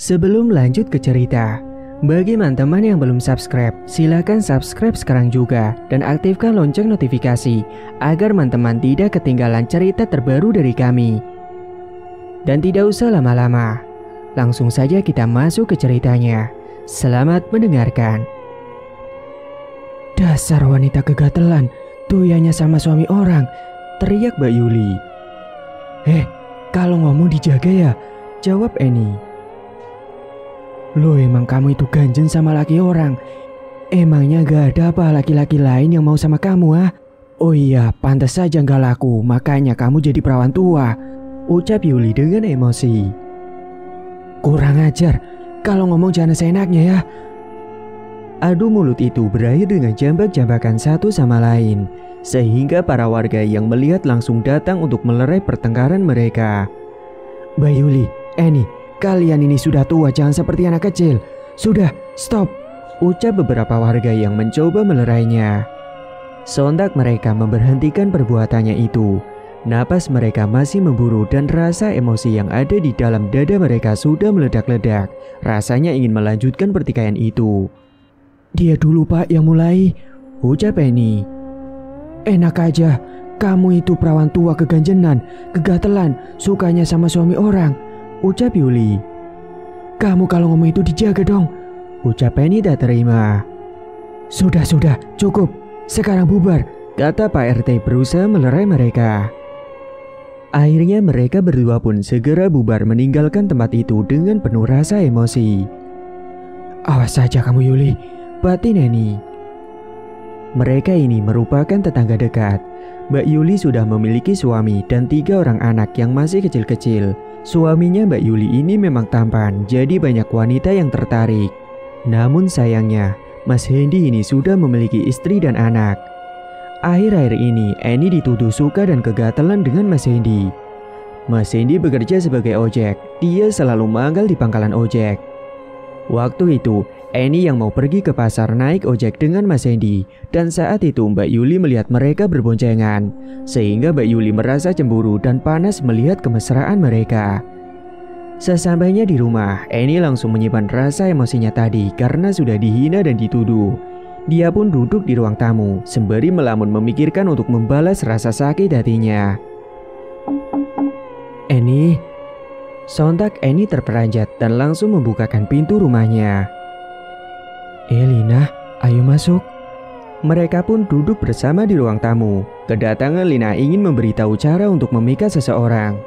Sebelum lanjut ke cerita, bagi teman-teman yang belum subscribe, silakan subscribe sekarang juga dan aktifkan lonceng notifikasi agar teman-teman tidak ketinggalan cerita terbaru dari kami. Dan tidak usah lama-lama, langsung saja kita masuk ke ceritanya. Selamat mendengarkan. Dasar wanita kegatelan, tuyanya sama suami orang, teriak Mbak Yuli. Kalau ngomong dijaga ya, jawab Eni. Loh, emang kamu itu ganjen sama laki orang? Emangnya gak ada apa laki-laki lain yang mau sama kamu, ah? Oh iya, pantas saja gak laku, makanya kamu jadi perawan tua, ucap Yuli dengan emosi. Kurang ajar, kalau ngomong jangan seenaknya ya. Adu mulut itu berakhir dengan jambak-jambakan satu sama lain, sehingga para warga yang melihat langsung datang untuk melerai pertengkaran mereka. Mbak Yuli, Eni, kalian ini sudah tua, jangan seperti anak kecil. Sudah, stop, ucap beberapa warga yang mencoba melerainya. Sontak mereka memberhentikan perbuatannya itu. Napas mereka masih memburu dan rasa emosi yang ada di dalam dada mereka sudah meledak-ledak. Rasanya ingin melanjutkan pertikaian itu. Dia dulu Pak yang mulai, ucap Eni. Enak aja, kamu itu perawan tua keganjenan, kegatelan, sukanya sama suami orang, ucap Yuli. Kamu kalau ngomong itu dijaga dong, ucap Eni tak terima. Sudah, cukup, sekarang bubar, kata Pak RT berusaha melerai mereka. Akhirnya mereka berdua pun segera bubar meninggalkan tempat itu dengan penuh rasa emosi. Awas saja kamu Yuli, batin Eni. Mereka ini merupakan tetangga dekat. Mbak Yuli sudah memiliki suami dan 3 orang anak yang masih kecil-kecil. Suaminya Mbak Yuli ini memang tampan, jadi banyak wanita yang tertarik. Namun sayangnya, Mas Hendy ini sudah memiliki istri dan anak. Akhir-akhir ini, Eni dituduh suka dan kegatelan dengan Mas Hendy. Mas Hendy bekerja sebagai ojek, dia selalu manggal di pangkalan ojek. Waktu itu, Eni yang mau pergi ke pasar naik ojek dengan Mas Hendy, dan saat itu Mbak Yuli melihat mereka berboncengan, sehingga Mbak Yuli merasa cemburu dan panas melihat kemesraan mereka. Sesampainya di rumah, Eni langsung menyimpan rasa emosinya tadi karena sudah dihina dan dituduh. Dia pun duduk di ruang tamu, sembari melamun memikirkan untuk membalas rasa sakit hatinya. Eni. Sontak Eni terperanjat dan langsung membukakan pintu rumahnya. Lina, ayo masuk. Mereka pun duduk bersama di ruang tamu. Kedatangan Lina ingin memberitahu cara untuk memikat seseorang.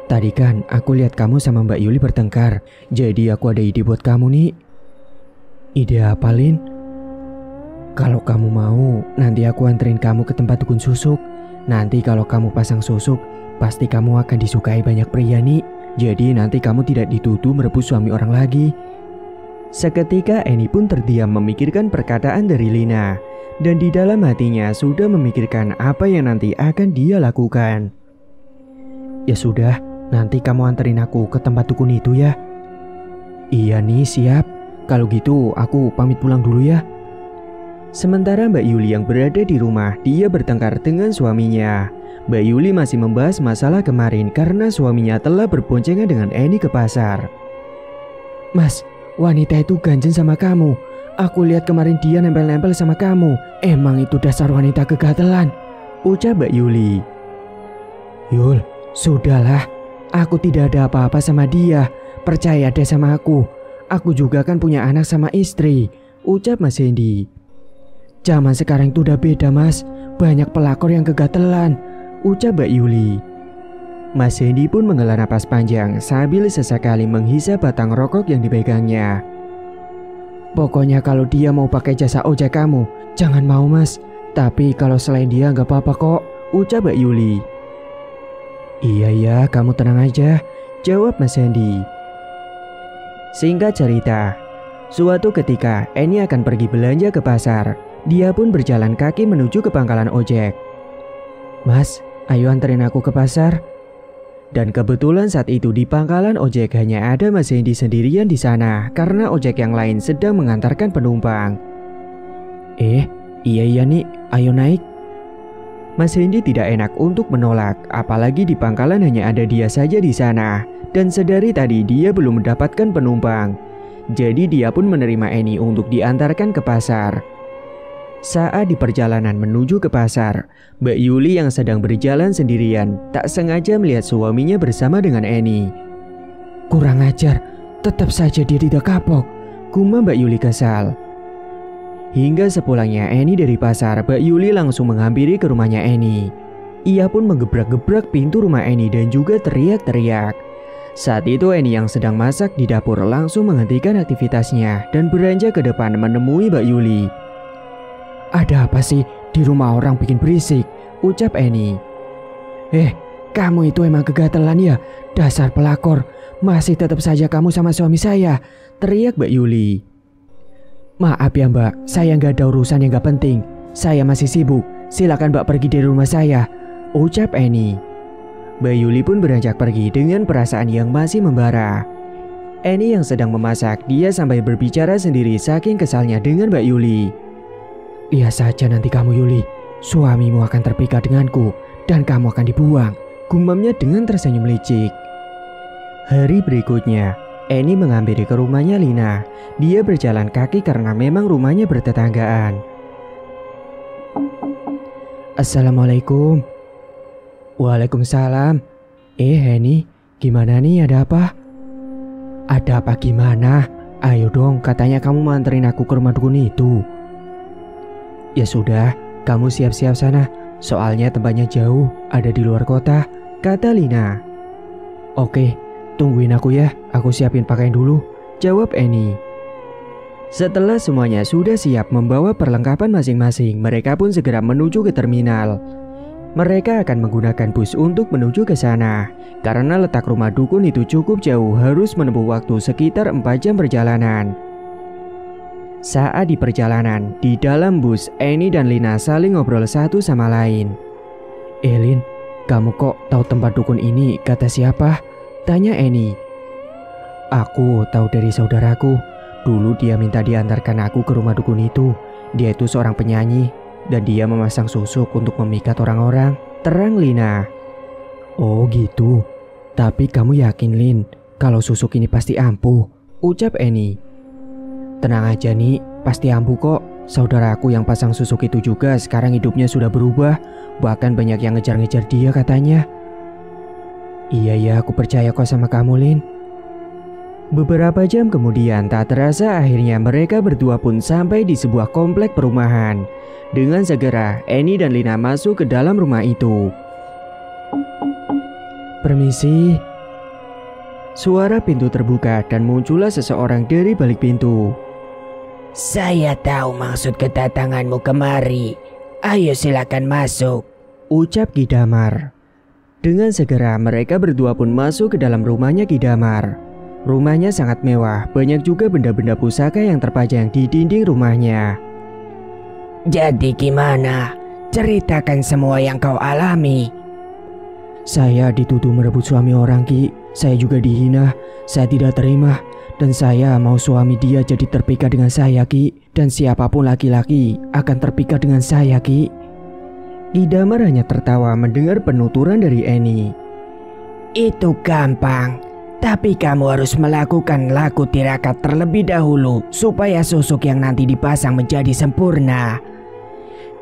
Tadi kan aku lihat kamu sama Mbak Yuli bertengkar, jadi aku ada ide buat kamu nih. Ide apa, Lin? Kalau kamu mau, nanti aku anterin kamu ke tempat dukun susuk. Nanti kalau kamu pasang susuk, pasti kamu akan disukai banyak pria nih. Jadi nanti kamu tidak dituduh merebut suami orang lagi. Seketika Eni pun terdiam memikirkan perkataan dari Lina. Dan di dalam hatinya sudah memikirkan apa yang nanti akan dia lakukan. Ya sudah, nanti kamu anterin aku ke tempat dukun itu ya. Iya nih, siap. Kalau gitu aku pamit pulang dulu ya. Sementara Mbak Yuli yang berada di rumah, dia bertengkar dengan suaminya. Mbak Yuli masih membahas masalah kemarin karena suaminya telah berboncengan dengan Eni ke pasar. Mas, wanita itu ganjen sama kamu. Aku lihat kemarin dia nempel-nempel sama kamu. Emang itu dasar wanita kegatelan, ucap Mbak Yuli. Yul, sudahlah. Aku tidak ada apa-apa sama dia. Percaya deh sama aku. Aku juga kan punya anak sama istri, ucap Mas Hendy. Zaman sekarang itu udah beda mas, banyak pelakor yang kegatelan, ucap Mbak Yuli. Mas Hendy pun menghela napas panjang sambil sesekali menghisap batang rokok yang dipegangnya. Pokoknya kalau dia mau pakai jasa ojek kamu, jangan mau mas. Tapi kalau selain dia gak apa-apa kok, ucap Mbak Yuli. Iya, kamu tenang aja, jawab Mas Hendy. Singkat cerita, suatu ketika Eni akan pergi belanja ke pasar. Dia pun berjalan kaki menuju ke pangkalan ojek. Mas, ayo anterin aku ke pasar. Dan kebetulan saat itu di pangkalan ojek hanya ada Mas Hendy sendirian di sana karena ojek yang lain sedang mengantarkan penumpang. Iya nih, ayo naik. Mas Hendy tidak enak untuk menolak, apalagi di pangkalan hanya ada dia saja di sana. Dan sedari tadi dia belum mendapatkan penumpang. Jadi dia pun menerima Annie untuk diantarkan ke pasar. Saat di perjalanan menuju ke pasar, Mbak Yuli yang sedang berjalan sendirian tak sengaja melihat suaminya bersama dengan Annie. "Kurang ajar, tetap saja dia tidak kapok," gumam Mbak Yuli kesal. Hingga sepulangnya Annie dari pasar, Mbak Yuli langsung menghampiri ke rumahnya Annie. Ia pun menggebrak-gebrak pintu rumah Annie dan juga teriak-teriak. Saat itu Annie yang sedang masak di dapur langsung menghentikan aktivitasnya dan beranjak ke depan menemui Mbak Yuli. "Ada apa sih? Di rumah orang bikin berisik," ucap Annie. Kamu itu emang kegatelan ya? Dasar pelakor, masih tetap saja kamu sama suami saya," teriak Mbak Yuli. "Maaf ya Mbak, saya nggak ada urusan yang nggak penting. Saya masih sibuk, silakan Mbak pergi dari rumah saya," ucap Annie. Mbak Yuli pun beranjak pergi dengan perasaan yang masih membara. Annie yang sedang memasak, dia sampai berbicara sendiri saking kesalnya dengan Mbak Yuli. "Lihat saja nanti kamu Yuli, suamimu akan terpikat denganku dan kamu akan dibuang," gumamnya dengan tersenyum licik. Hari berikutnya, Annie menghampiri ke rumahnya Lina. Dia berjalan kaki karena memang rumahnya bertetanggaan. "Assalamualaikum." "Waalaikumsalam. Annie, gimana nih, ada apa?" "Ada apa gimana? Ayo dong, katanya kamu mau anterin aku ke rumah dukun itu." "Ya sudah, kamu siap-siap sana. Soalnya tempatnya jauh, ada di luar kota," kata Lina. "Oke, tungguin aku ya, aku siapin pakaian dulu," jawab Annie. Setelah semuanya sudah siap membawa perlengkapan masing-masing, mereka pun segera menuju ke terminal. Mereka akan menggunakan bus untuk menuju ke sana. Karena letak rumah dukun itu cukup jauh, harus menempuh waktu sekitar 4 jam perjalanan. Saat di perjalanan, di dalam bus, Annie dan Lina saling ngobrol satu sama lain. "Lin, kamu kok tahu tempat dukun ini? Kata siapa?" tanya Annie. "Aku tahu dari saudaraku. Dulu dia minta diantarkan aku ke rumah dukun itu. Dia itu seorang penyanyi dan dia memasang susuk untuk memikat orang-orang," terang Lina. "Oh gitu. Tapi kamu yakin Lin, kalau susuk ini pasti ampuh?" ucap Annie. "Tenang aja nih, pasti ampuh kok. Saudaraku yang pasang susuk itu juga sekarang hidupnya sudah berubah. Bahkan banyak yang ngejar-ngejar dia katanya." "Iya ya, aku percaya kok sama kamu Lin." Beberapa jam kemudian, tak terasa akhirnya mereka berdua pun sampai di sebuah komplek perumahan. Dengan segera, Annie dan Lina masuk ke dalam rumah itu. "Permisi." Suara pintu terbuka dan muncullah seseorang dari balik pintu. "Saya tahu maksud kedatanganmu kemari. Ayo silakan masuk," ucap Ki Damar. Dengan segera mereka berdua pun masuk ke dalam rumahnya Ki Damar. Rumahnya sangat mewah, banyak juga benda-benda pusaka yang terpajang di dinding rumahnya. "Jadi gimana? Ceritakan semua yang kau alami." "Saya dituduh merebut suami orang Ki. Saya juga dihina. Saya tidak terima. Dan saya mau suami dia jadi terpikat dengan saya Ki. Dan siapapun laki-laki akan terpikat dengan saya Ki." Ki Damar hanya tertawa mendengar penuturan dari Annie. "Itu gampang. Tapi kamu harus melakukan laku tirakat terlebih dahulu supaya susuk yang nanti dipasang menjadi sempurna.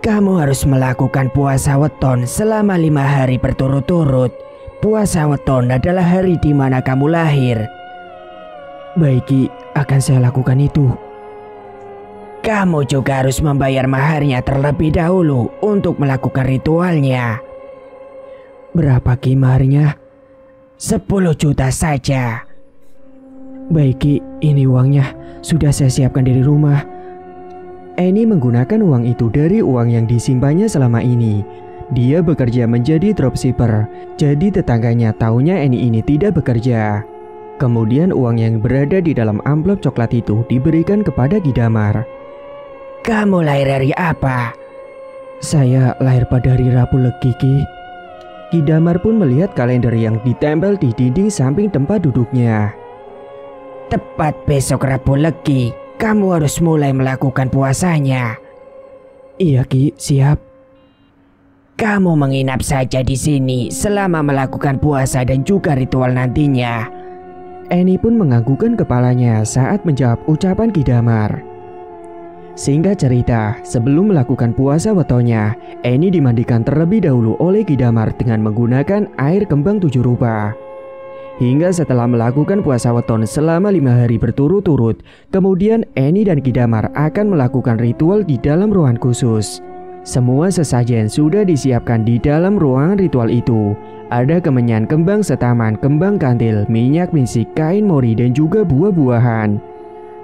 Kamu harus melakukan puasa weton selama 5 hari berturut-turut. Puasa weton adalah hari di mana kamu lahir." "Baik Ki, akan saya lakukan itu." "Kamu juga harus membayar maharnya terlebih dahulu untuk melakukan ritualnya." "Berapa Ki maharnya?" 10 juta saja." "Baik Ki, ini uangnya. Sudah saya siapkan dari rumah." Annie menggunakan uang itu dari uang yang disimpannya selama ini. Dia bekerja menjadi dropshipper, jadi tetangganya taunya Annie ini tidak bekerja. Kemudian uang yang berada di dalam amplop coklat itu diberikan kepada Ki Damar. "Kamu lahir hari apa?" "Saya lahir pada hari Rabu Legi Ki." Ki Damar pun melihat kalender yang ditempel di dinding samping tempat duduknya. "Tepat besok Rabu Legi, kamu harus mulai melakukan puasanya." "Iya Ki, siap." "Kamu menginap saja di sini selama melakukan puasa dan juga ritual nantinya. Annie pun menganggukkan kepalanya saat menjawab ucapan Ki Damar. Singkat cerita, sebelum melakukan puasa wetonya, Annie dimandikan terlebih dahulu oleh Ki Damar dengan menggunakan air kembang 7 rupa. Hingga setelah melakukan puasa weton selama 5 hari berturut-turut, kemudian Annie dan Ki Damar akan melakukan ritual di dalam ruangan khusus. Semua sesajen sudah disiapkan di dalam ruangan ritual itu. Ada kemenyan kembang setaman, kembang kantil, minyak misik, kain mori, dan juga buah-buahan.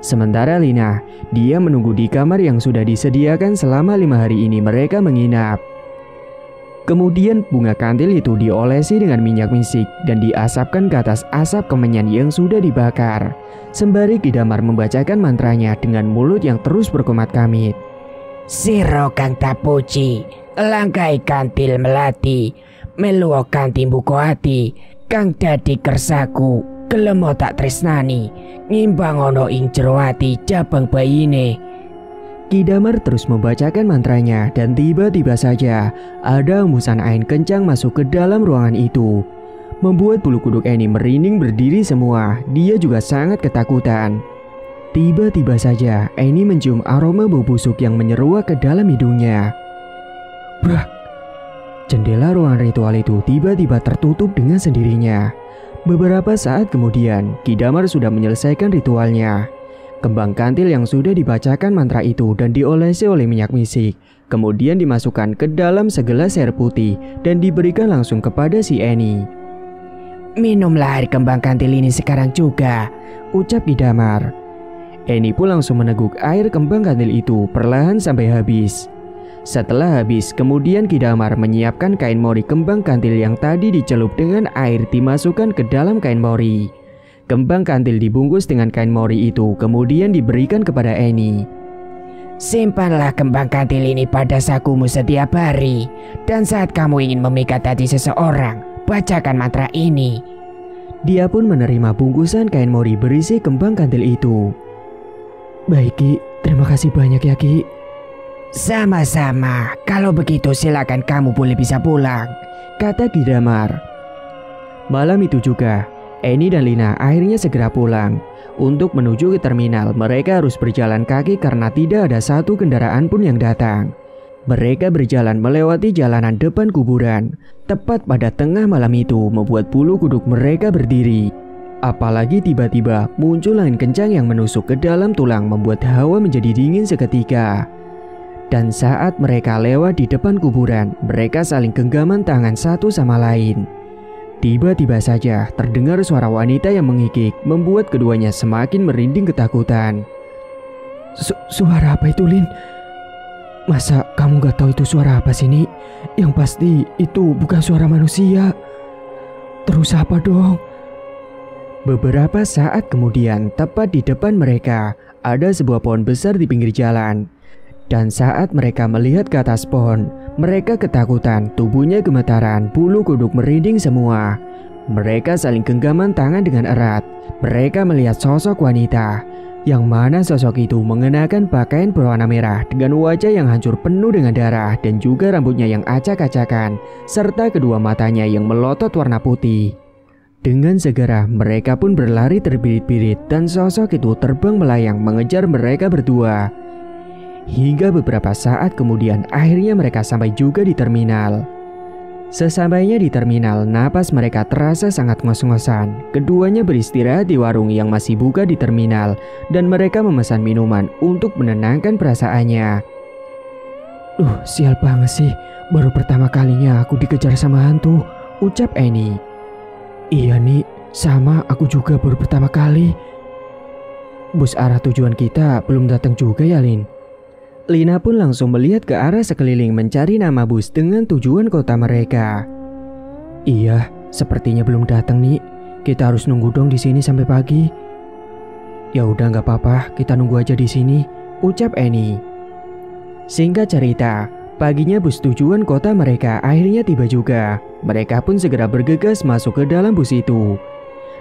Sementara Lina, dia menunggu di kamar yang sudah disediakan selama 5 hari ini mereka menginap. Kemudian bunga kantil itu diolesi dengan minyak misik dan diasapkan ke atas asap kemenyan yang sudah dibakar. Sembari Ki Damar membacakan mantranya dengan mulut yang terus berkomat-kamit. Siro kang tapuji, langkai kantil melati, meluo kanthi mbuka ati, kang dadi kersaku, gelem tak tresnani, ngimbang ana ing jero ati jabang bayine. Ki Damar terus membacakan mantranya dan tiba-tiba saja ada hembusan angin kencang masuk ke dalam ruangan itu. Membuat bulu kuduk Annie merinding berdiri semua, dia juga sangat ketakutan. Tiba-tiba saja Annie mencium aroma bau busuk yang menyeruak ke dalam hidungnya. Brak! Jendela ruangan ritual itu tiba-tiba tertutup dengan sendirinya. Beberapa saat kemudian, Ki Damar sudah menyelesaikan ritualnya. Kembang kantil yang sudah dibacakan mantra itu dan diolesi oleh minyak misik, kemudian dimasukkan ke dalam segelas air putih dan diberikan langsung kepada si Annie. Minumlah air kembang kantil ini sekarang juga, ucap Ki Damar. Annie pun langsung meneguk air kembang kantil itu perlahan sampai habis. Setelah habis, kemudian Ki Damar menyiapkan kain mori kembang kantil yang tadi dicelup dengan air dimasukkan ke dalam kain mori. Kembang kantil dibungkus dengan kain mori itu kemudian diberikan kepada Annie. Simpanlah kembang kantil ini pada sakumu setiap hari, dan saat kamu ingin memikat hati seseorang, bacakan mantra ini. Dia pun menerima bungkusan kain mori berisi kembang kantil itu. Baik Ki, terima kasih banyak ya Ki. Sama-sama, kalau begitu silakan kamu boleh bisa pulang, kata Ki Damar. Malam itu juga, Annie dan Lina akhirnya segera pulang. Untuk menuju ke terminal, mereka harus berjalan kaki karena tidak ada satu kendaraan pun yang datang. Mereka berjalan melewati jalanan depan kuburan. Tepat pada tengah malam itu membuat bulu kuduk mereka berdiri. Apalagi tiba-tiba muncul angin kencang yang menusuk ke dalam tulang membuat hawa menjadi dingin seketika. Dan saat mereka lewat di depan kuburan, mereka saling genggaman tangan satu sama lain. Tiba-tiba saja terdengar suara wanita yang mengikik membuat keduanya semakin merinding ketakutan. Suara apa itu, Lin? Masa kamu gak tahu itu suara apa sih, Ni? Yang pasti itu bukan suara manusia. Terus apa dong? Beberapa saat kemudian, tepat di depan mereka, ada sebuah pohon besar di pinggir jalan. Dan saat mereka melihat ke atas pohon, mereka ketakutan, tubuhnya gemetaran, bulu kuduk merinding semua. Mereka saling genggaman tangan dengan erat. Mereka melihat sosok wanita, yang mana sosok itu mengenakan pakaian berwarna merah dengan wajah yang hancur penuh dengan darah dan juga rambutnya yang acak-acakan, serta kedua matanya yang melotot warna putih. Dengan segera mereka pun berlari terbirit-birit dan sosok itu terbang melayang mengejar mereka berdua. Hingga beberapa saat kemudian akhirnya mereka sampai juga di terminal. Sesampainya di terminal, napas mereka terasa sangat ngos-ngosan. Keduanya beristirahat di warung yang masih buka di terminal dan mereka memesan minuman untuk menenangkan perasaannya. Sial banget sih, baru pertama kalinya aku dikejar sama hantu, ucap Annie. Iya nih, sama aku juga baru pertama kali. Bus arah tujuan kita belum datang juga ya, Lin? Lina pun langsung melihat ke arah sekeliling mencari nama bus dengan tujuan kota mereka. Iya, sepertinya belum datang nih. Kita harus nunggu dong di sini sampai pagi. Ya udah nggak apa-apa, kita nunggu aja di sini, ucap Annie. Singkat cerita, paginya bus tujuan kota mereka akhirnya tiba juga. Mereka pun segera bergegas masuk ke dalam bus itu.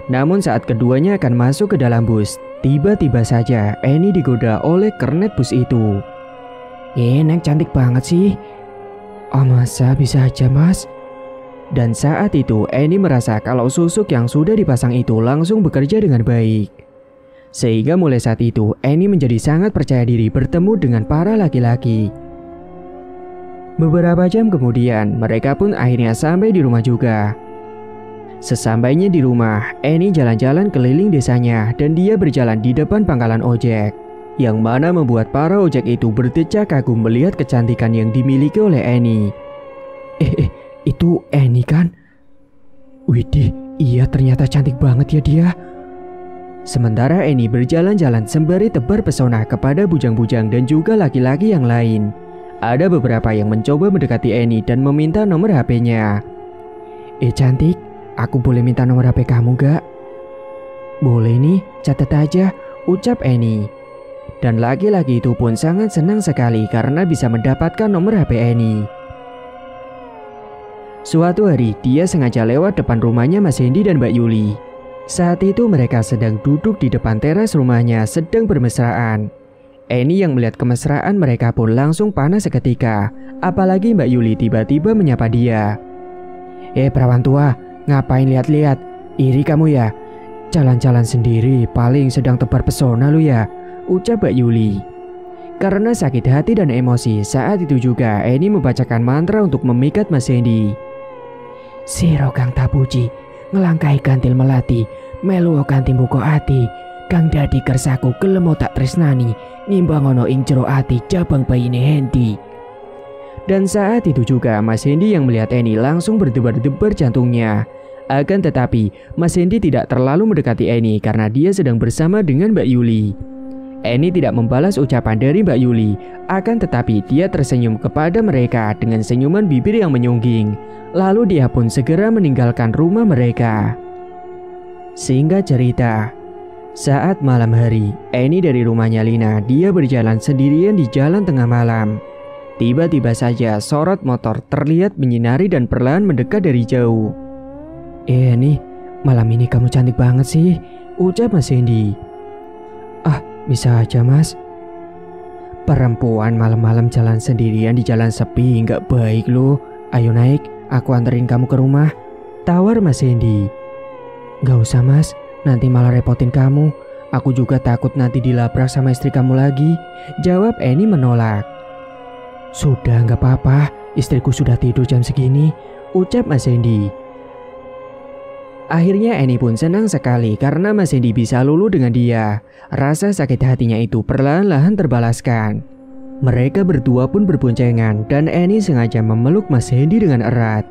Namun saat keduanya akan masuk ke dalam bus, tiba-tiba saja Annie digoda oleh kernet bus itu. Neng cantik banget sih. Oh masa bisa aja mas? Dan saat itu Annie merasa kalau susuk yang sudah dipasang itu langsung bekerja dengan baik. Sehingga mulai saat itu Annie menjadi sangat percaya diri bertemu dengan para laki-laki. Beberapa jam kemudian mereka pun akhirnya sampai di rumah juga. Sesampainya di rumah, Annie jalan-jalan keliling desanya dan dia berjalan di depan pangkalan ojek, yang mana membuat para ojek itu berdecak kagum melihat kecantikan yang dimiliki oleh Annie. Itu Annie kan? Widih, iya ternyata cantik banget ya dia. Sementara Annie berjalan-jalan sembari tebar pesona kepada bujang-bujang dan juga laki-laki yang lain. Ada beberapa yang mencoba mendekati Annie dan meminta nomor HP-nya. Cantik, aku boleh minta nomor HP kamu gak? Boleh nih, catat aja, ucap Annie. Dan laki-laki itu pun sangat senang sekali karena bisa mendapatkan nomor HP Annie. Suatu hari, dia sengaja lewat depan rumahnya Mas Hendy dan Mbak Yuli. Saat itu mereka sedang duduk di depan teras rumahnya sedang bermesraan. Annie yang melihat kemesraan mereka pun langsung panas seketika. Apalagi Mbak Yuli tiba-tiba menyapa dia. Perawan tua, ngapain lihat-lihat? Iri kamu ya? Jalan-jalan sendiri paling sedang tebar pesona lu ya, ucap Mbak Yuli. Karena sakit hati dan emosi, saat itu juga Annie membacakan mantra untuk memikat Mas Hendy. Siro kang tapuji, ngelangkai kantil melati, meluo kanti buko ati, kang dadi kersaku gelemo tak tresnani, ngimbangono ing jero ati jabang bayine Hendy. Dan saat itu juga Mas Hendy yang melihat Annie langsung berdebar-debar jantungnya. Akan tetapi Mas Hendy tidak terlalu mendekati Annie karena dia sedang bersama dengan Mbak Yuli. Annie tidak membalas ucapan dari Mbak Yuli, akan tetapi dia tersenyum kepada mereka dengan senyuman bibir yang menyungging. Lalu dia pun segera meninggalkan rumah mereka. Singkat cerita, saat malam hari, Annie dari rumahnya Lina, dia berjalan sendirian di jalan tengah malam. Tiba-tiba saja sorot motor terlihat menyinari dan perlahan mendekat dari jauh. Annie, malam ini kamu cantik banget sih, ucap Mas Hendy. Ah, bisa aja mas. Perempuan malam-malam jalan sendirian di jalan sepi nggak baik loh. Ayo naik, aku anterin kamu ke rumah, tawar Mas Hendy. Gak usah mas, nanti malah repotin kamu. Aku juga takut nanti dilabrak sama istri kamu lagi, jawab Annie menolak. Sudah gak apa-apa, istriku sudah tidur jam segini, ucap Mas Hendy. Akhirnya Annie pun senang sekali karena Mas Hendy bisa luluh dengan dia. Rasa sakit hatinya itu perlahan-lahan terbalaskan. Mereka berdua pun berboncengan dan Annie sengaja memeluk Mas Hendy dengan erat.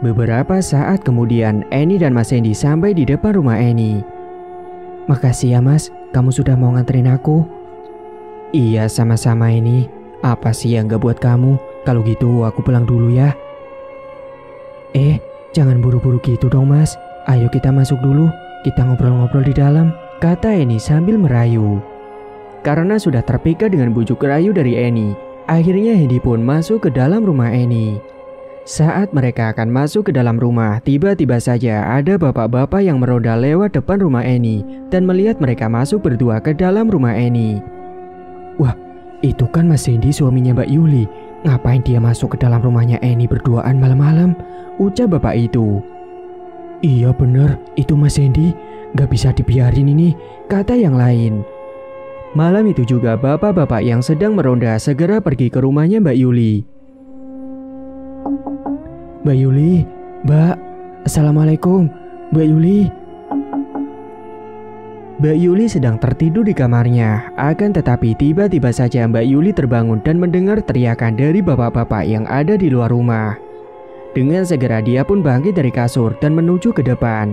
Beberapa saat kemudian Annie dan Mas Hendy sampai di depan rumah Annie. Makasih ya mas, kamu sudah mau nganterin aku. Iya sama-sama Annie. Apa sih yang gak buat kamu? Kalau gitu aku pulang dulu ya. Jangan buru-buru gitu dong mas. Ayo kita masuk dulu, kita ngobrol-ngobrol di dalam, kata Annie sambil merayu. Karena sudah terpikat dengan bujuk rayu dari Annie, akhirnya Hendy pun masuk ke dalam rumah Annie. Saat mereka akan masuk ke dalam rumah, tiba-tiba saja ada bapak-bapak yang meroda lewat depan rumah Annie dan melihat mereka masuk berdua ke dalam rumah Annie. Wah, itu kan Mas Hendy suaminya Mbak Yuli. Ngapain dia masuk ke dalam rumahnya Annie berduaan malam-malam? Ucap bapak itu. Iya bener, itu Mas Hendy. Gak bisa dibiarin ini, kata yang lain. Malam itu juga bapak-bapak yang sedang meronda segera pergi ke rumahnya Mbak Yuli. Mbak Yuli, Mbak, Assalamualaikum, Mbak Yuli. Mbak Yuli sedang tertidur di kamarnya, akan tetapi tiba-tiba saja Mbak Yuli terbangun dan mendengar teriakan dari bapak-bapak yang ada di luar rumah. Dengan segera dia pun bangkit dari kasur dan menuju ke depan.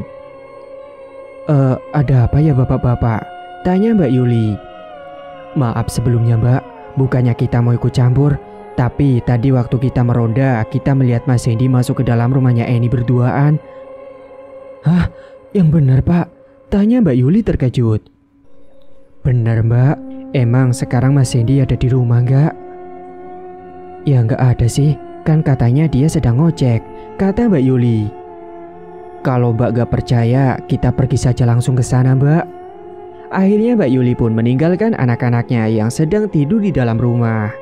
Ada apa ya bapak-bapak? Tanya Mbak Yuli. Maaf sebelumnya mbak, bukannya kita mau ikut campur, tapi tadi waktu kita meronda, kita melihat Mas Hendy masuk ke dalam rumahnya Annie berduaan. Hah? Yang benar pak? Tanya Mbak Yuli terkejut. Benar mbak, emang sekarang Mas Hendy ada di rumah nggak? Ya nggak ada sih, kan katanya dia sedang ngojek, kata Mbak Yuli. Kalau mbak gak percaya, kita pergi saja langsung ke sana mbak. Akhirnya Mbak Yuli pun meninggalkan anak-anaknya yang sedang tidur di dalam rumah.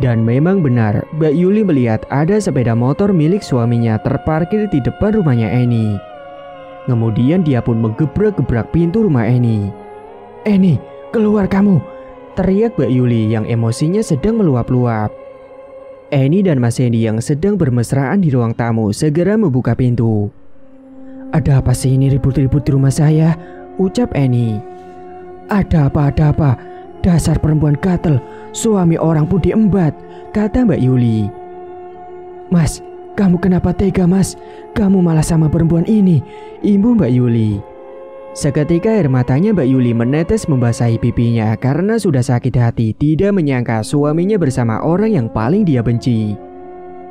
Dan memang benar, Mbak Yuli melihat ada sepeda motor milik suaminya terparkir di depan rumahnya Eni. Kemudian dia pun menggebrak-gebrak pintu rumah Eni. "Eni, keluar kamu!" teriak Mbak Yuli yang emosinya sedang meluap-luap. Eni dan Mas Hendy yang sedang bermesraan di ruang tamu segera membuka pintu. "Ada apa sih ini ribut-ribut di rumah saya?" ucap Eni. Ada apa? Dasar perempuan gatel, suami orang pun diembat," kata Mbak Yuli. "Mas, kamu kenapa tega mas? Kamu malah sama perempuan ini," imbu Mbak Yuli. Seketika air matanya Mbak Yuli menetes membasahi pipinya karena sudah sakit hati tidak menyangka suaminya bersama orang yang paling dia benci.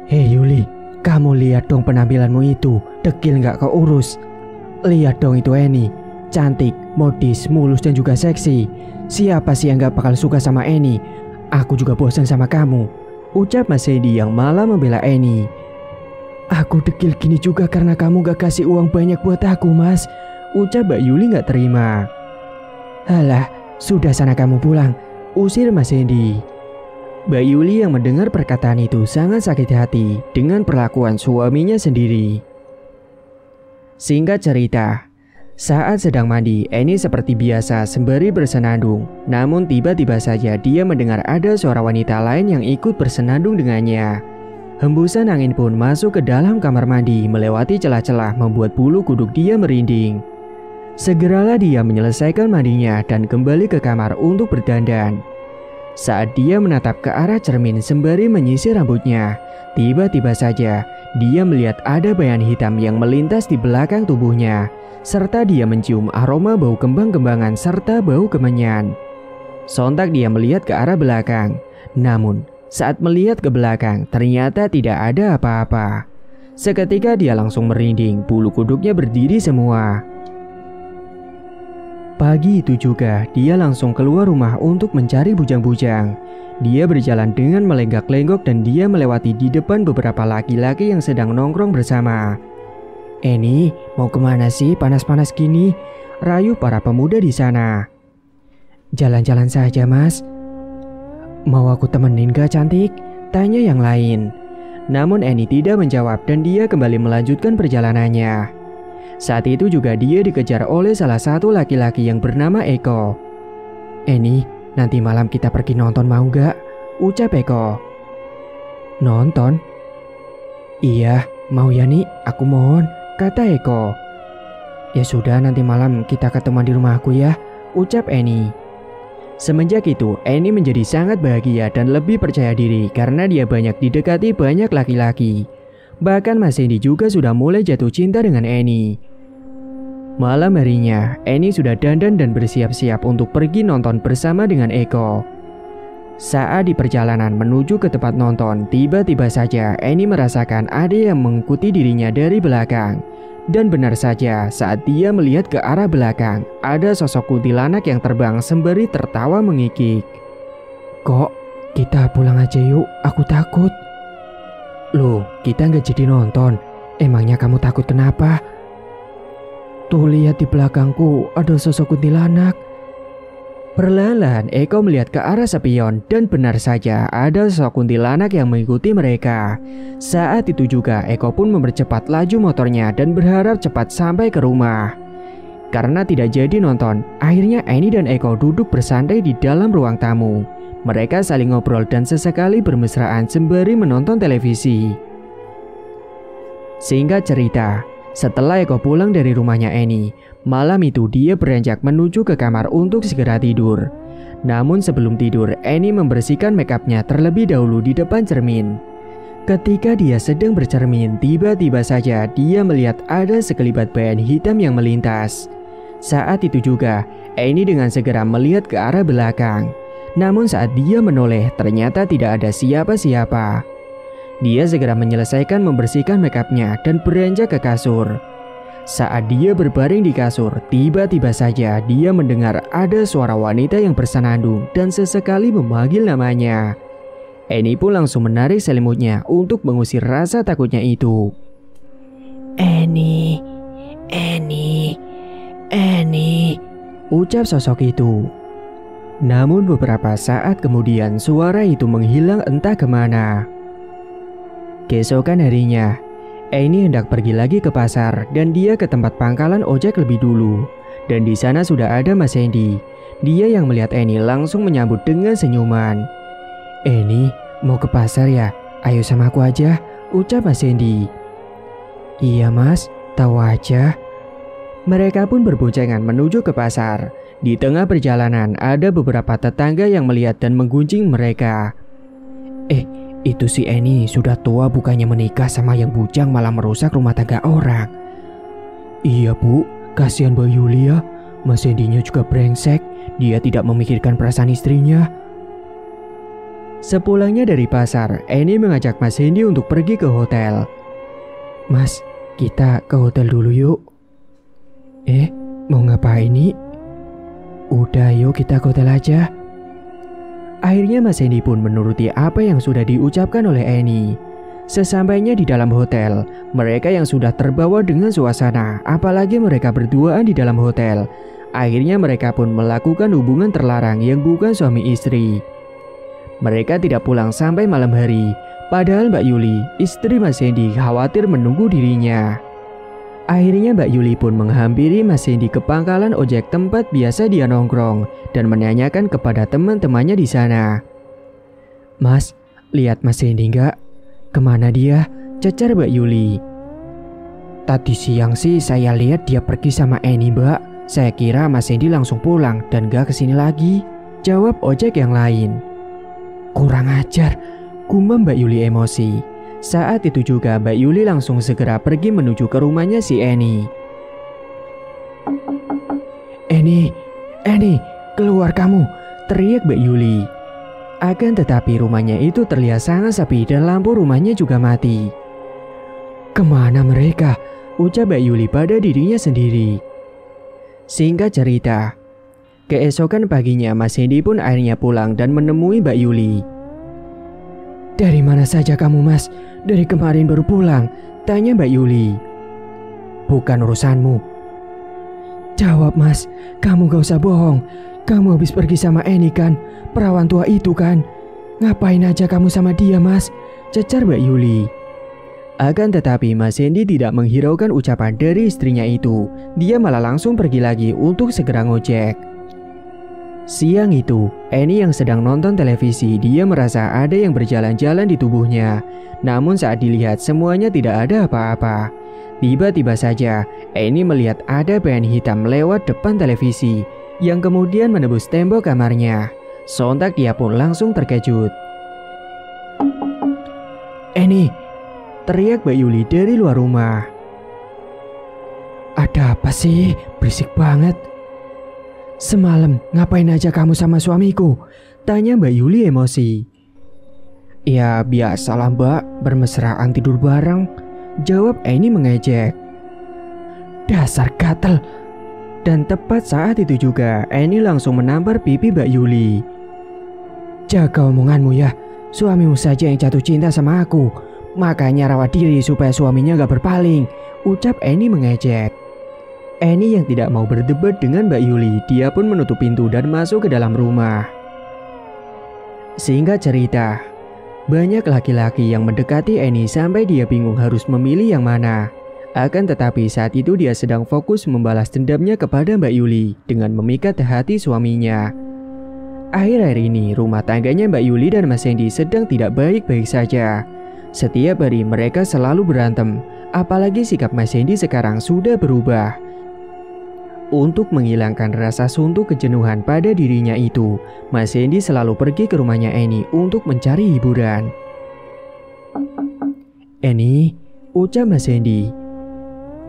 "Hei Yuli, kamu lihat dong penampilanmu itu, dekil gak kau urus. Lihat dong itu Eni, cantik, modis, mulus dan juga seksi. Siapa sih yang gak bakal suka sama Eni? Aku juga bosan sama kamu," ucap Mas Hendy yang malah membela Eni. "Aku dekil gini juga karena kamu gak kasih uang banyak buat aku mas," ucap Mbak Yuli gak terima. "Halah, sudah sana kamu pulang," usir Mas Hendy. Mbak Yuli yang mendengar perkataan itu sangat sakit hati dengan perlakuan suaminya sendiri. Singkat cerita, saat sedang mandi, Eni seperti biasa sembari bersenandung. Namun tiba-tiba saja dia mendengar ada suara wanita lain yang ikut bersenandung dengannya. Hembusan angin pun masuk ke dalam kamar mandi melewati celah-celah membuat bulu kuduk dia merinding. Segeralah dia menyelesaikan mandinya dan kembali ke kamar untuk berdandan. Saat dia menatap ke arah cermin sembari menyisir rambutnya, tiba-tiba saja dia melihat ada bayangan hitam yang melintas di belakang tubuhnya. Serta dia mencium aroma bau kembang-kembangan serta bau kemenyan. Sontak dia melihat ke arah belakang. Namun saat melihat ke belakang ternyata tidak ada apa-apa. Seketika dia langsung merinding, bulu kuduknya berdiri semua. Pagi itu juga dia langsung keluar rumah untuk mencari bujang-bujang. Dia berjalan dengan melenggak-lenggok dan dia melewati di depan beberapa laki-laki yang sedang nongkrong bersama. "Eni, mau kemana sih panas-panas gini?" rayu para pemuda di sana. "Jalan-jalan saja mas." "Mau aku temenin gak cantik?" tanya yang lain. Namun Eni tidak menjawab dan dia kembali melanjutkan perjalanannya. Saat itu juga dia dikejar oleh salah satu laki-laki yang bernama Eko. "Eni, nanti malam kita pergi nonton mau gak?" ucap Eko. "Nonton?" "Iya, mau ya Nih, aku mohon," kata Eko. "Ya sudah, nanti malam kita ketemu di rumahku ya," ucap Eni. Semenjak itu, Eni menjadi sangat bahagia dan lebih percaya diri karena dia banyak didekati banyak laki-laki. Bahkan Mas Hendy juga sudah mulai jatuh cinta dengan Eni. Malam harinya, Eni sudah dandan dan bersiap-siap untuk pergi nonton bersama dengan Eko. Saat di perjalanan menuju ke tempat nonton, tiba-tiba saja Eni merasakan ada yang mengikuti dirinya dari belakang. Dan benar saja, saat dia melihat ke arah belakang, ada sosok kuntilanak yang terbang sembari tertawa mengikik. "Kok, kita pulang aja yuk, aku takut." "Loh, kita nggak jadi nonton. Emangnya kamu takut kenapa?" "Tuh lihat di belakangku, ada sosok kuntilanak." Perlahan Eko melihat ke arah spion dan benar saja ada sosok kuntilanak yang mengikuti mereka. Saat itu juga Eko pun mempercepat laju motornya dan berharap cepat sampai ke rumah. Karena tidak jadi nonton, akhirnya Eni dan Eko duduk bersantai di dalam ruang tamu. Mereka saling ngobrol dan sesekali bermesraan sembari menonton televisi. Singkat cerita, setelah Eko pulang dari rumahnya Eni, malam itu dia beranjak menuju ke kamar untuk segera tidur. Namun sebelum tidur, Eni membersihkan makeupnya terlebih dahulu di depan cermin. Ketika dia sedang bercermin, tiba-tiba saja dia melihat ada sekelibat bayangan hitam yang melintas. Saat itu juga, Eni dengan segera melihat ke arah belakang. Namun saat dia menoleh, ternyata tidak ada siapa-siapa. Dia segera menyelesaikan membersihkan makeupnya dan beranjak ke kasur. Saat dia berbaring di kasur, tiba-tiba saja dia mendengar ada suara wanita yang bersenandung dan sesekali memanggil namanya. Eni pun langsung menarik selimutnya untuk mengusir rasa takutnya itu. "Eni, Eni, Eni," ucap sosok itu. Namun beberapa saat kemudian suara itu menghilang entah kemana. Keesokan harinya, Eni hendak pergi lagi ke pasar dan dia ke tempat pangkalan ojek lebih dulu. Dan di sana sudah ada Mas Hendy. Dia yang melihat Eni langsung menyambut dengan senyuman. "Eni, mau ke pasar ya? Ayo sama aku aja," ucap Mas Hendy. "Iya mas, tahu aja." Mereka pun berboncengan menuju ke pasar. Di tengah perjalanan ada beberapa tetangga yang melihat dan menggunjing mereka. Itu si Eni sudah tua bukannya menikah sama yang bujang malah merusak rumah tangga orang." "Iya bu, kasihan Mbak Yulia. Mas Hendy-nya juga brengsek. Dia tidak memikirkan perasaan istrinya." Sepulangnya dari pasar, Eni mengajak Mas Hendy untuk pergi ke hotel. "Mas, kita ke hotel dulu yuk." Mau ngapain nih?" "Udah yuk kita ke hotel aja." Akhirnya Mas Hendy pun menuruti apa yang sudah diucapkan oleh Eni. Sesampainya di dalam hotel, mereka yang sudah terbawa dengan suasana, apalagi mereka berduaan di dalam hotel. Akhirnya mereka pun melakukan hubungan terlarang yang bukan suami istri. Mereka tidak pulang sampai malam hari, padahal Mbak Yuli, istri Mas Hendy, khawatir menunggu dirinya. Akhirnya Mbak Yuli pun menghampiri Mas Hendy ke pangkalan ojek tempat biasa dia nongkrong dan menanyakan kepada teman-temannya di sana. "Mas, lihat Mas Hendy nggak? Kemana dia?" cecar Mbak Yuli. "Tadi siang sih saya lihat dia pergi sama Eni mbak. Saya kira Mas Hendy langsung pulang dan gak kesini lagi," jawab ojek yang lain. "Kurang ajar," gumam Mbak Yuli emosi. Saat itu juga Mbak Yuli langsung segera pergi menuju ke rumahnya si Eni. Eni, keluar kamu!" teriak Mbak Yuli. Akan tetapi rumahnya itu terlihat sangat sepi dan lampu rumahnya juga mati. "Kemana mereka?" ucap Mbak Yuli pada dirinya sendiri. Singkat cerita, keesokan paginya Mas Hendy pun akhirnya pulang dan menemui Mbak Yuli. "Dari mana saja kamu mas? Dari kemarin baru pulang," tanya Mbak Yuli. "Bukan urusanmu." "Jawab mas, kamu gak usah bohong. Kamu habis pergi sama Eni kan? Perawan tua itu kan? Ngapain aja kamu sama dia mas?" cecar Mbak Yuli. Akan tetapi Mas Hendy tidak menghiraukan ucapan dari istrinya itu. Dia malah langsung pergi lagi untuk segera ngojek. Siang itu, Eni yang sedang nonton televisi, dia merasa ada yang berjalan-jalan di tubuhnya. Namun saat dilihat semuanya tidak ada apa-apa. Tiba-tiba saja, Eni melihat ada bayangan hitam lewat depan televisi, yang kemudian menembus tembok kamarnya. Sontak dia pun langsung terkejut. "Eni!" teriak Mbak Yuli dari luar rumah. "Ada apa sih? Berisik banget." "Semalam ngapain aja kamu sama suamiku?" tanya Mbak Yuli emosi. "Ya biasalah mbak, bermesraan tidur bareng," jawab Eni mengejek. "Dasar gatel." Dan tepat saat itu juga Eni langsung menampar pipi Mbak Yuli. "Jaga omonganmu ya, suamimu saja yang jatuh cinta sama aku. Makanya rawat diri supaya suaminya gak berpaling," ucap Eni mengejek. Eni yang tidak mau berdebat dengan Mbak Yuli, dia pun menutup pintu dan masuk ke dalam rumah. Singkat cerita, banyak laki-laki yang mendekati Eni sampai dia bingung harus memilih yang mana. Akan tetapi saat itu dia sedang fokus membalas dendamnya kepada Mbak Yuli dengan memikat hati suaminya. Akhir-akhir ini rumah tangganya Mbak Yuli dan Mas Hendy sedang tidak baik-baik saja. Setiap hari mereka selalu berantem, apalagi sikap Mas Hendy sekarang sudah berubah. Untuk menghilangkan rasa suntuk kejenuhan pada dirinya itu, Mas Hendy selalu pergi ke rumahnya Eni untuk mencari hiburan. "Eni," ucap Mas Hendy.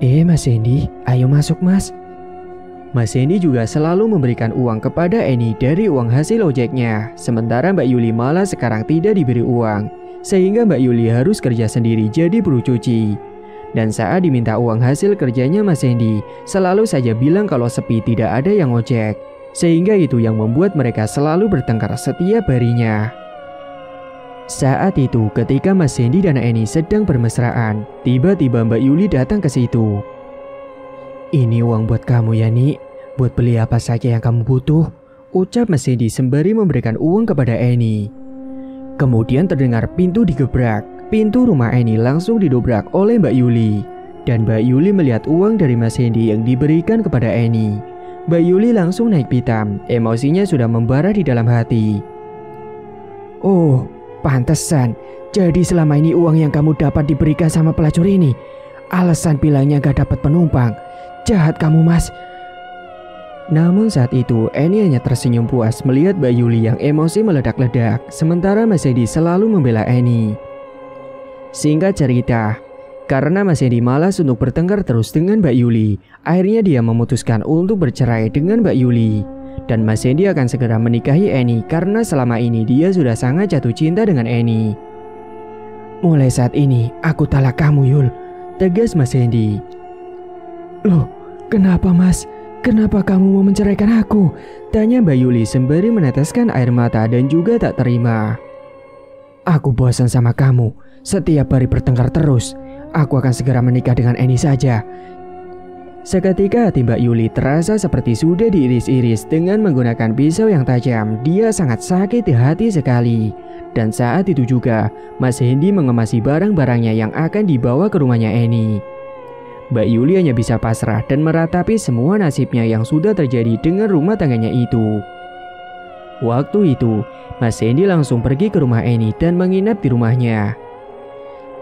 Mas Hendy, ayo masuk mas." Mas Hendy juga selalu memberikan uang kepada Eni dari uang hasil ojeknya. Sementara Mbak Yuli malah sekarang tidak diberi uang, sehingga Mbak Yuli harus kerja sendiri jadi buruh cuci. Dan saat diminta uang hasil kerjanya Mas Hendy, selalu saja bilang kalau sepi tidak ada yang ojek. Sehingga itu yang membuat mereka selalu bertengkar setiap harinya. Saat itu ketika Mas Hendy dan Eni sedang bermesraan, tiba-tiba Mbak Yuli datang ke situ. "Ini uang buat kamu ya Ni, buat beli apa saja yang kamu butuh," ucap Mas Hendy sembari memberikan uang kepada Annie. Kemudian terdengar pintu digebrak. Pintu rumah Annie langsung didobrak oleh Mbak Yuli. Dan Mbak Yuli melihat uang dari Mas Hendy yang diberikan kepada Annie. Mbak Yuli langsung naik pitam. Emosinya sudah membara di dalam hati. Oh, pantesan. Jadi selama ini uang yang kamu dapat diberikan sama pelacur ini. Alasan bilangnya gak dapat penumpang. Jahat kamu, Mas. Namun saat itu Annie hanya tersenyum puas melihat Mbak Yuli yang emosi meledak-ledak. Sementara Mas Hendy selalu membela Annie. Singkat cerita, karena Mas Hendy malas untuk bertengkar terus dengan Mbak Yuli, akhirnya dia memutuskan untuk bercerai dengan Mbak Yuli. Dan Mas Hendy akan segera menikahi Annie karena selama ini dia sudah sangat jatuh cinta dengan Annie. Mulai saat ini aku talak kamu, Yul, tegas Mas Hendy. Loh, kenapa Mas? Kenapa kamu mau menceraikan aku? Tanya Mbak Yuli sembari meneteskan air mata dan juga tak terima. Aku bosan sama kamu. Setiap hari bertengkar terus. Aku akan segera menikah dengan Annie saja. Seketika hati Mbak Yuli terasa seperti sudah diiris-iris dengan menggunakan pisau yang tajam. Dia sangat sakit di hati sekali. Dan saat itu juga Mas Hendy mengemasi barang-barangnya yang akan dibawa ke rumahnya Annie. Mbak Yuli hanya bisa pasrah dan meratapi semua nasibnya yang sudah terjadi dengan rumah tangganya itu. Waktu itu, Mas Hendy langsung pergi ke rumah Annie dan menginap di rumahnya.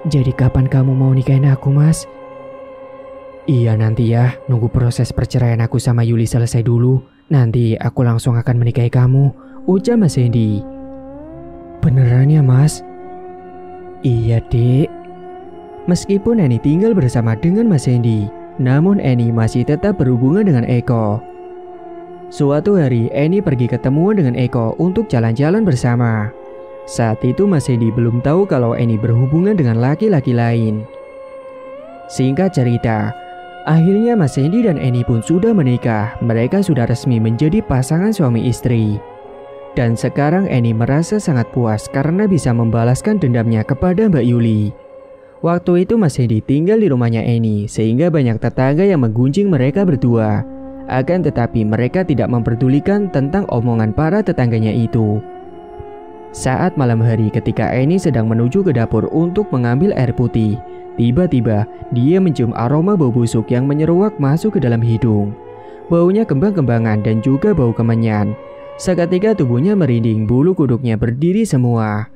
Jadi kapan kamu mau nikahin aku, Mas? Iya nanti ya, nunggu proses perceraian aku sama Yuli selesai dulu. Nanti aku langsung akan menikahi kamu, ucap Mas Hendy. Beneran ya, Mas? Iya, Dek. Meskipun Annie tinggal bersama dengan Mas Hendy, namun Annie masih tetap berhubungan dengan Eko. Suatu hari Annie pergi ketemuan dengan Eko untuk jalan-jalan bersama. Saat itu Mas Hendy belum tahu kalau Annie berhubungan dengan laki-laki lain. Singkat cerita, akhirnya Mas Hendy dan Annie pun sudah menikah. Mereka sudah resmi menjadi pasangan suami istri. Dan sekarang Annie merasa sangat puas karena bisa membalaskan dendamnya kepada Mbak Yuli. Waktu itu Mas Hendy tinggal di rumahnya Annie sehingga banyak tetangga yang menggunjing mereka berdua. Akan tetapi mereka tidak memperdulikan tentang omongan para tetangganya itu. Saat malam hari ketika Annie sedang menuju ke dapur untuk mengambil air putih, tiba-tiba dia mencium aroma bau busuk yang menyeruak masuk ke dalam hidung. Baunya kembang-kembangan dan juga bau kemenyan. Seketika tubuhnya merinding, bulu kuduknya berdiri semua.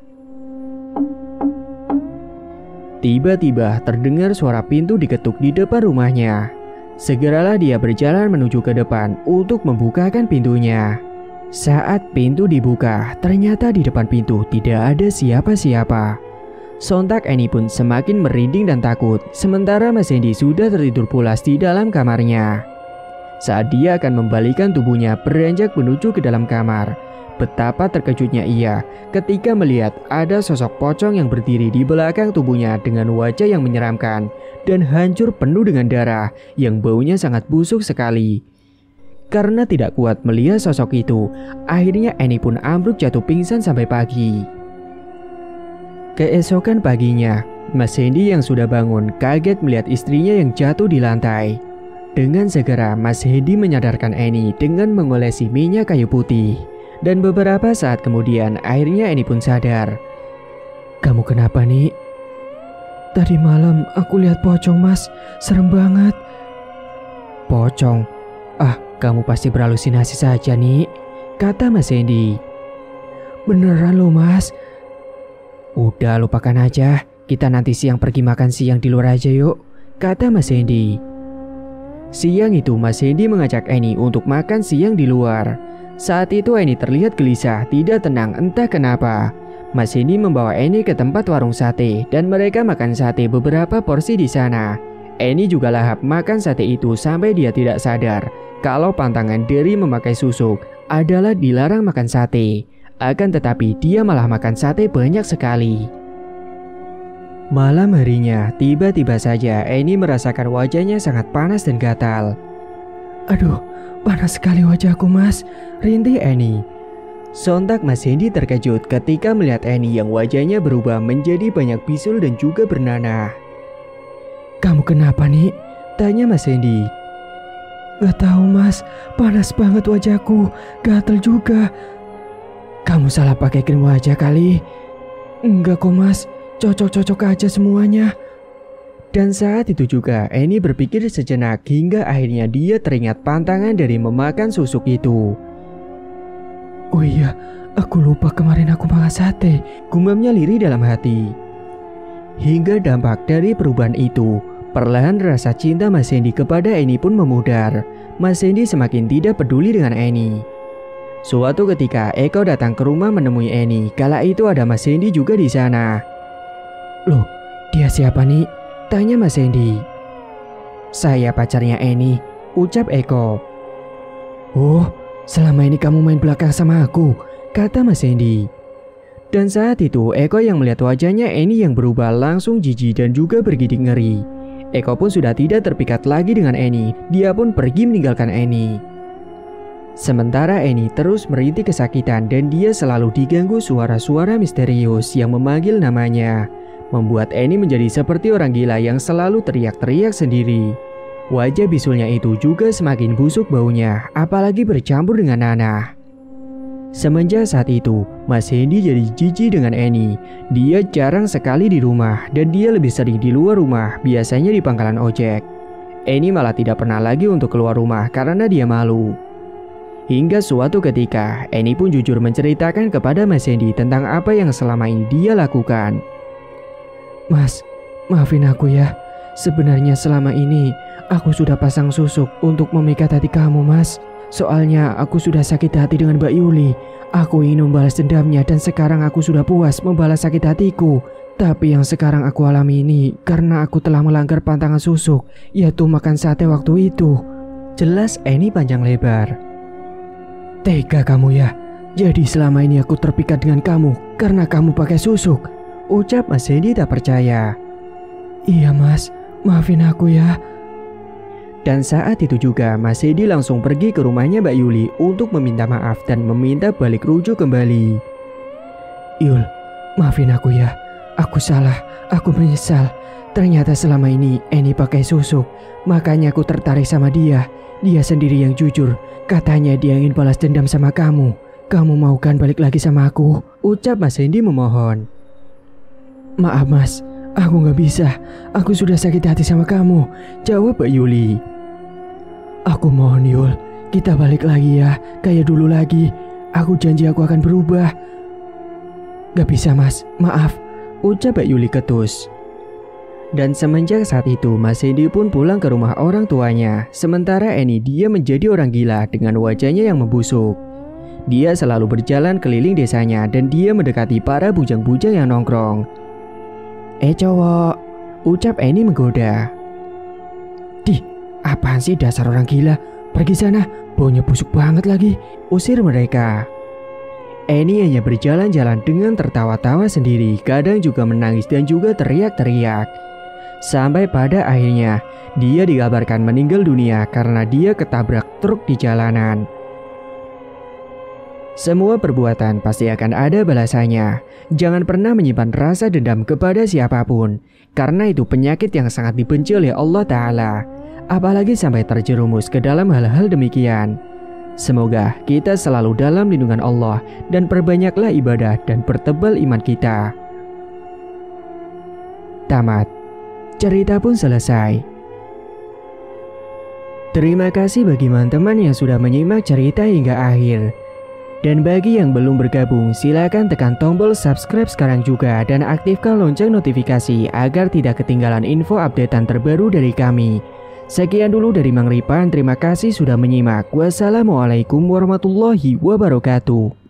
Tiba-tiba terdengar suara pintu diketuk di depan rumahnya. Segeralah dia berjalan menuju ke depan untuk membukakan pintunya. Saat pintu dibuka, ternyata di depan pintu tidak ada siapa-siapa. Sontak Annie pun semakin merinding dan takut, sementara Mas Hendy sudah tertidur pulas di dalam kamarnya. Saat dia akan membalikan tubuhnya beranjak menuju ke dalam kamar, betapa terkejutnya ia ketika melihat ada sosok pocong yang berdiri di belakang tubuhnya dengan wajah yang menyeramkan dan hancur penuh dengan darah yang baunya sangat busuk sekali. Karena tidak kuat melihat sosok itu, akhirnya Annie pun ambruk jatuh pingsan sampai pagi. Keesokan paginya, Mas Hendy yang sudah bangun kaget melihat istrinya yang jatuh di lantai. Dengan segera Mas Hendy menyadarkan Annie dengan mengolesi minyak kayu putih. Dan beberapa saat kemudian akhirnya Annie pun sadar. Kamu kenapa, Nik? Tadi malam aku lihat pocong, Mas. Serem banget. Pocong? Ah, kamu pasti berhalusinasi saja, Nik, kata Mas Hendy. Beneran loh, Mas. Udah lupakan aja. Kita nanti siang pergi makan siang di luar aja yuk, kata Mas Hendy. Siang itu Mas Hendy mengajak Annie untuk makan siang di luar. Saat itu Annie terlihat gelisah, tidak tenang entah kenapa. Mas Hendy membawa Annie ke tempat warung sate dan mereka makan sate beberapa porsi di sana. Annie juga lahap makan sate itu sampai dia tidak sadar kalau pantangan dari memakai susuk adalah dilarang makan sate. Akan tetapi dia malah makan sate banyak sekali. Malam harinya, tiba-tiba saja Annie merasakan wajahnya sangat panas dan gatal. Aduh, panas sekali wajahku, Mas, rintih Annie. Sontak Mas Hendy terkejut ketika melihat Annie yang wajahnya berubah menjadi banyak bisul dan juga bernanah. Kamu kenapa, Nik? Tanya Mas Hendy. Gak tahu mas, panas banget wajahku, gatel juga. Kamu salah pakai krim wajah kali. Enggak kok mas, cocok-cocok aja semuanya. Dan saat itu juga Annie berpikir sejenak hingga akhirnya dia teringat pantangan dari memakan susuk itu. Oh iya, aku lupa kemarin aku makan sate, gumamnya Liri dalam hati. Hingga dampak dari perubahan itu, perlahan rasa cinta Mas Hendy kepada Annie pun memudar. Mas Hendy semakin tidak peduli dengan Annie. Suatu ketika Eko datang ke rumah menemui Annie. Kala itu ada Mas Hendy juga di sana. Loh, dia siapa nih? Tanya Mas Hendy. Saya pacarnya Annie, ucap Eko. Oh, selama ini kamu main belakang sama aku, kata Mas Hendy. Dan saat itu Eko yang melihat wajahnya Annie yang berubah langsung jijik dan juga bergidik ngeri. Eko pun sudah tidak terpikat lagi dengan Annie. Dia pun pergi meninggalkan Annie. Sementara Annie terus merintih kesakitan dan dia selalu diganggu suara-suara misterius yang memanggil namanya. Membuat Annie menjadi seperti orang gila yang selalu teriak-teriak sendiri. Wajah bisulnya itu juga semakin busuk baunya, apalagi bercampur dengan nanah. Semenjak saat itu, Mas Hendy jadi jijik dengan Annie. Dia jarang sekali di rumah dan dia lebih sering di luar rumah, biasanya di pangkalan ojek. Annie malah tidak pernah lagi untuk keluar rumah karena dia malu. Hingga suatu ketika, Annie pun jujur menceritakan kepada Mas Hendy tentang apa yang selama ini dia lakukan. Mas, maafin aku ya. Sebenarnya selama ini aku sudah pasang susuk untuk memikat hati kamu, Mas. Soalnya aku sudah sakit hati dengan Mbak Yuli. Aku ingin membalas dendamnya dan sekarang aku sudah puas membalas sakit hatiku. Tapi yang sekarang aku alami ini karena aku telah melanggar pantangan susuk, yaitu makan sate waktu itu. Jelas Annie panjang lebar. Tega kamu ya. Jadi selama ini aku terpikat dengan kamu karena kamu pakai susuk, ucap Mas Hendy tak percaya. Iya mas, maafin aku ya. Dan saat itu juga Mas Hendy langsung pergi ke rumahnya Mbak Yuli untuk meminta maaf dan meminta balik rujuk kembali. Yul, maafin aku ya. Aku salah, aku menyesal. Ternyata selama ini Annie pakai susuk, makanya aku tertarik sama dia. Dia sendiri yang jujur, katanya dia ingin balas dendam sama kamu. Kamu mau kan balik lagi sama aku? Ucap Mas Hendy memohon. Maaf mas, aku gak bisa. Aku sudah sakit hati sama kamu, jawab Mbak Yuli. Aku mohon Yul, kita balik lagi ya, kayak dulu lagi. Aku janji aku akan berubah. Gak bisa mas, maaf, ucap Mbak Yuli ketus. Dan semenjak saat itu Mas Hendy pun pulang ke rumah orang tuanya. Sementara Annie dia menjadi orang gila dengan wajahnya yang membusuk. Dia selalu berjalan keliling desanya dan dia mendekati para bujang-bujang yang nongkrong. Cowok, ucap Annie menggoda. Dih, apaan sih dasar orang gila? Pergi sana, baunya busuk banget lagi. Usir mereka. Annie hanya berjalan-jalan dengan tertawa-tawa sendiri, kadang juga menangis dan juga teriak-teriak. Sampai pada akhirnya, dia dikabarkan meninggal dunia karena dia ketabrak truk di jalanan. Semua perbuatan pasti akan ada balasannya. Jangan pernah menyimpan rasa dendam kepada siapapun, karena itu penyakit yang sangat dibenci oleh Allah Ta'ala. Apalagi sampai terjerumus ke dalam hal-hal demikian. Semoga kita selalu dalam lindungan Allah dan perbanyaklah ibadah dan pertebal iman kita. Tamat. Cerita pun selesai. Terima kasih bagi teman-teman yang sudah menyimak cerita hingga akhir. Dan bagi yang belum bergabung, silakan tekan tombol subscribe sekarang juga dan aktifkan lonceng notifikasi agar tidak ketinggalan info updatean terbaru dari kami. Sekian dulu dari Mang Ripan, terima kasih sudah menyimak. Wassalamualaikum warahmatullahi wabarakatuh.